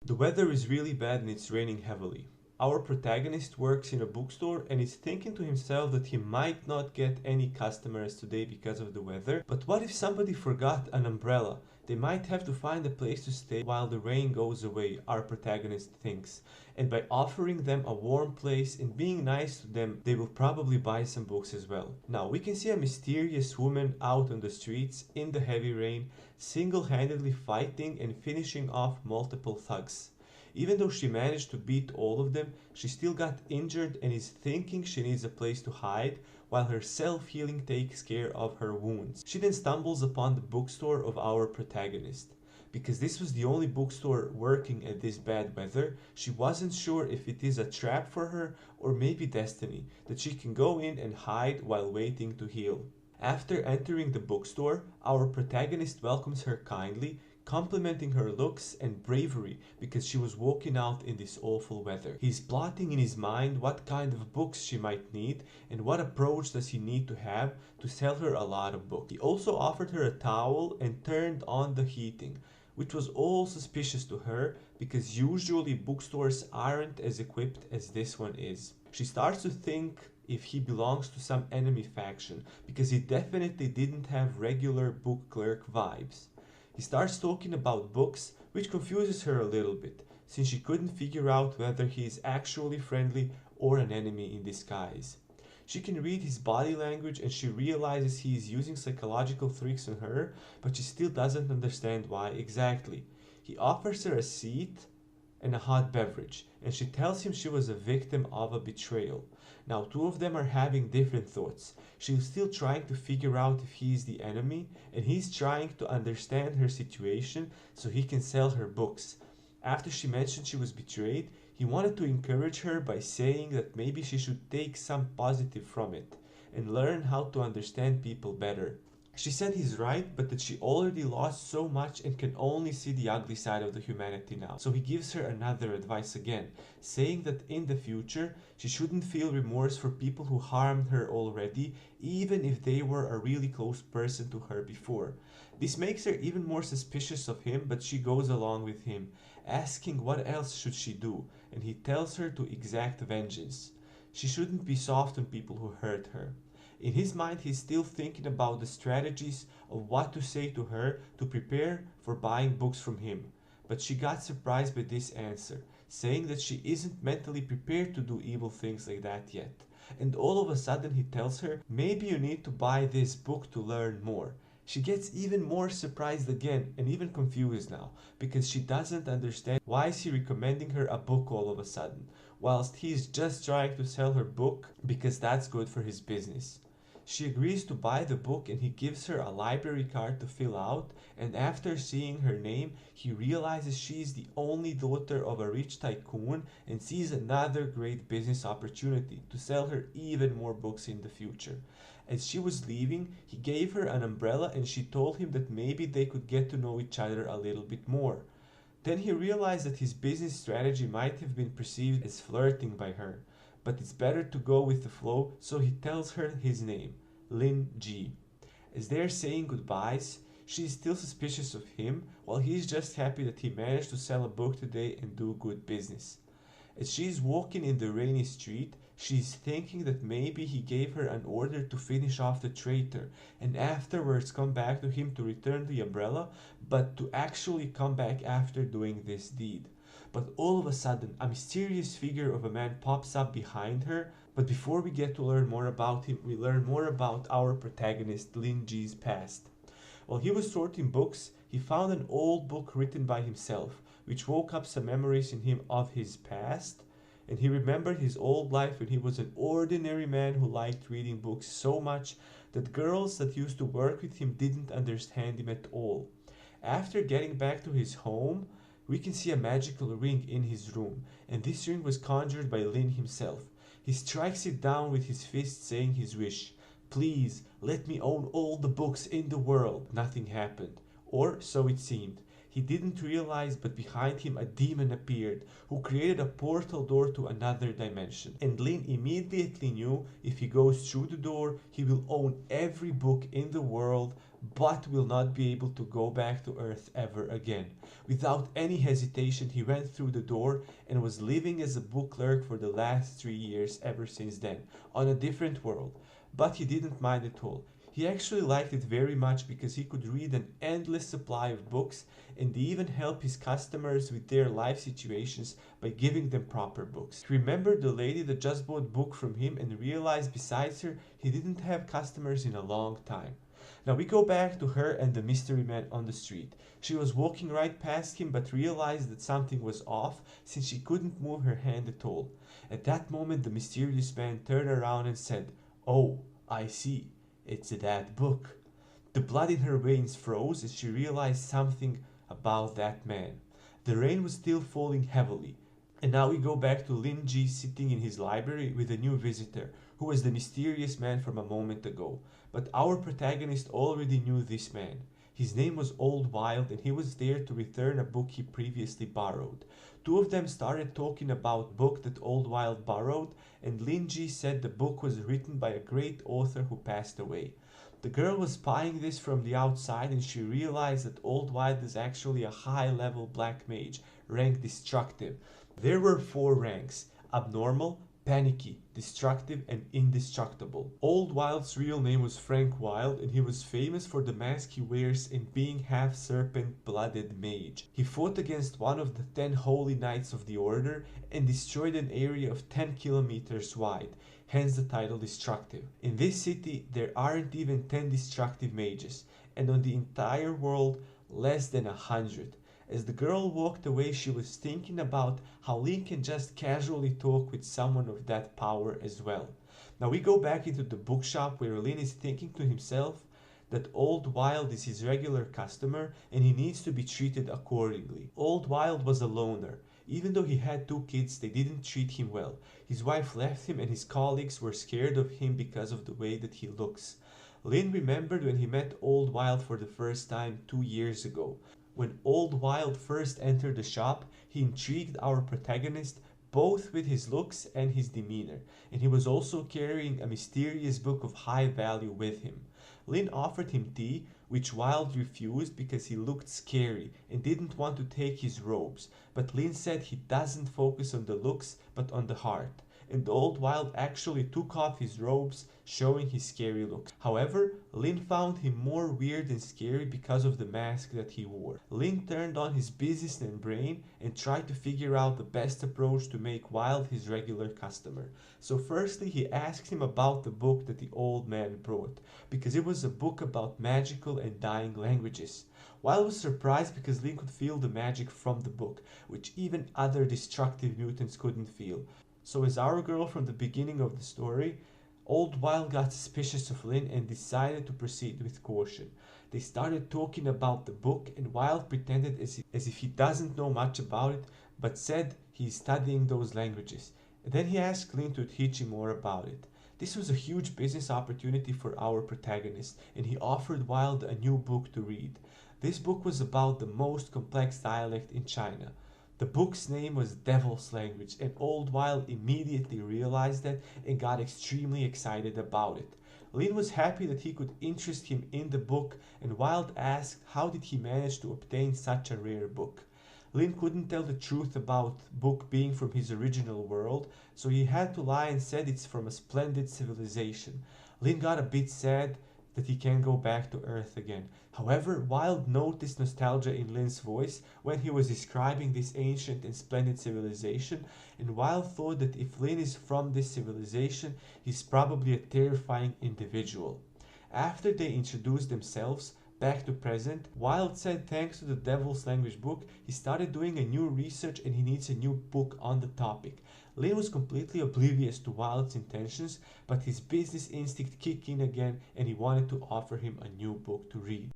The weather is really bad and it's raining heavily. Our protagonist works in a bookstore and is thinking to himself that he might not get any customers today because of the weather. But what if somebody forgot an umbrella? They might have to find a place to stay while the rain goes away, our protagonist thinks. And by offering them a warm place and being nice to them, they will probably buy some books as well. Now, we can see a mysterious woman out on the streets in the heavy rain, single-handedly fighting and finishing off multiple thugs. Even though she managed to beat all of them, she still got injured and is thinking she needs a place to hide while her self-healing takes care of her wounds. She then stumbles upon the bookstore of our protagonist. Because this was the only bookstore working at this bad weather, she wasn't sure if it is a trap for her or maybe destiny, that she can go in and hide while waiting to heal. After entering the bookstore, our protagonist welcomes her kindly, complimenting her looks and bravery because she was walking out in this awful weather. He's plotting in his mind what kind of books she might need and what approach does he need to have to sell her a lot of books. He also offered her a towel and turned on the heating, which was all suspicious to her because usually bookstores aren't as equipped as this one is. She starts to think if he belongs to some enemy faction because he definitely didn't have regular book clerk vibes. He starts talking about books, which confuses her a little bit, since she couldn't figure out whether he is actually friendly or an enemy in disguise. She can read his body language and she realizes he is using psychological tricks on her, but she still doesn't understand why exactly. He offers her a seat and a hot beverage, and she tells him she was a victim of a betrayal. Now, two of them are having different thoughts. She's still trying to figure out if he is the enemy, and he's trying to understand her situation so he can sell her books. After she mentioned she was betrayed, he wanted to encourage her by saying that maybe she should take some positive from it and learn how to understand people better. She said he's right, but that she already lost so much and can only see the ugly side of the humanity now. So he gives her another advice again, saying that in the future she shouldn't feel remorse for people who harmed her already, even if they were a really close person to her before. This makes her even more suspicious of him, but she goes along with him, asking what else should she do, and he tells her to exact vengeance. She shouldn't be soft on people who hurt her. In his mind, he's still thinking about the strategies of what to say to her to prepare for buying books from him. But she got surprised by this answer, saying that she isn't mentally prepared to do evil things like that yet. And all of a sudden he tells her, maybe you need to buy this book to learn more. She gets even more surprised again and even confused now, because she doesn't understand why is he recommending her a book all of a sudden, whilst he's just trying to sell her book because that's good for his business. She agrees to buy the book and he gives her a library card to fill out, and after seeing her name, he realizes she is the only daughter of a rich tycoon and sees another great business opportunity to sell her even more books in the future. As she was leaving, he gave her an umbrella and she told him that maybe they could get to know each other a little bit more. Then he realized that his business strategy might have been perceived as flirting by her, but it's better to go with the flow, so he tells her his name, Lin Ji. As they're saying goodbyes, she is still suspicious of him, while he is just happy that he managed to sell a book today and do good business. As she is walking in the rainy street, she is thinking that maybe he gave her an order to finish off the traitor and afterwards come back to him to return the umbrella, but to actually come back after doing this deed. But all of a sudden, a mysterious figure of a man pops up behind her. But before we get to learn more about him, we learn more about our protagonist, Lin Ji's past. While he was sorting books, he found an old book written by himself, which woke up some memories in him of his past. And he remembered his old life when he was an ordinary man who liked reading books so much that girls that used to work with him didn't understand him at all. After getting back to his home, we can see a magical ring in his room, and this ring was conjured by Lin himself. He strikes it down with his fist, saying his wish. Please, let me own all the books in the world. Nothing happened, or so it seemed. He didn't realize, but behind him a demon appeared, who created a portal door to another dimension. And Lin immediately knew if he goes through the door, he will own every book in the world, but will not be able to go back to Earth ever again. Without any hesitation, he went through the door and was living as a book clerk for the last 3 years ever since then, on a different world. But he didn't mind at all. He actually liked it very much because he could read an endless supply of books and even help his customers with their life situations by giving them proper books. He remembered the lady that just bought a book from him and realized besides her, he didn't have customers in a long time. Now we go back to her and the mystery man on the street. She was walking right past him but realized that something was off since she couldn't move her hand at all. At that moment the mysterious man turned around and said, "Oh, I see. It's that book." The blood in her veins froze as she realized something about that man. The rain was still falling heavily. And now we go back to Lin Ji sitting in his library with a new visitor, who was the mysterious man from a moment ago. But our protagonist already knew this man. His name was Old Wild and he was there to return a book he previously borrowed. Two of them started talking about the book that Old Wild borrowed, and Lin Ji said the book was written by a great author who passed away. The girl was spying this from the outside and she realized that Old Wild is actually a high-level black mage, ranked destructive. There were 4 ranks: abnormal, panicky, destructive, and indestructible. Old Wild's real name was Frank Wild and he was famous for the mask he wears and being half serpent-blooded mage. He fought against one of the 10 holy knights of the order and destroyed an area of 10 kilometers wide, hence the title Destructive. In this city there aren't even 10 destructive mages, and on the entire world less than 100. As the girl walked away, she was thinking about how Lin can just casually talk with someone of that power as well. Now we go back into the bookshop where Lin is thinking to himself that Old Wild is his regular customer and he needs to be treated accordingly. Old Wild was a loner. Even though he had 2 kids, they didn't treat him well. His wife left him and his colleagues were scared of him because of the way that he looks. Lin remembered when he met Old Wild for the first time 2 years ago. When Old Wild first entered the shop, he intrigued our protagonist both with his looks and his demeanor, and he was also carrying a mysterious book of high value with him. Lin offered him tea, which Wild refused because he looked scary and didn't want to take his robes, but Lin said he doesn't focus on the looks but on the heart. And Old Wild actually took off his robes, showing his scary looks. However, Lin found him more weird and scary because of the mask that he wore. Lin turned on his business and brain and tried to figure out the best approach to make Wild his regular customer. So firstly, he asked him about the book that the old man brought, because it was a book about magical and dying languages. Wild was surprised because Lin could feel the magic from the book, which even other destructive mutants couldn't feel. So as our girl from the beginning of the story, Old Wild got suspicious of Lin and decided to proceed with caution. They started talking about the book and Wild pretended as if he doesn't know much about it, but said he is studying those languages. And then he asked Lin to teach him more about it. This was a huge business opportunity for our protagonist, and he offered Wild a new book to read. This book was about the most complex dialect in China. The book's name was Devil's Language, and Old Wild immediately realized that and got extremely excited about it. Lin was happy that he could interest him in the book, and Wild asked how did he manage to obtain such a rare book. Lin couldn't tell the truth about the book being from his original world, so he had to lie and said it's from a splendid civilization. Lin got a bit sad that he can't go back to Earth again. However, Wild noticed nostalgia in Lin's voice when he was describing this ancient and splendid civilization, and Wild thought that if Lin is from this civilization, he's probably a terrifying individual. After they introduced themselves, back to present, Wild said thanks to the Devil's Language book, he started doing a new research and he needs a new book on the topic. Lin was completely oblivious to Wild's intentions, but his business instinct kicked in again and he wanted to offer him a new book to read.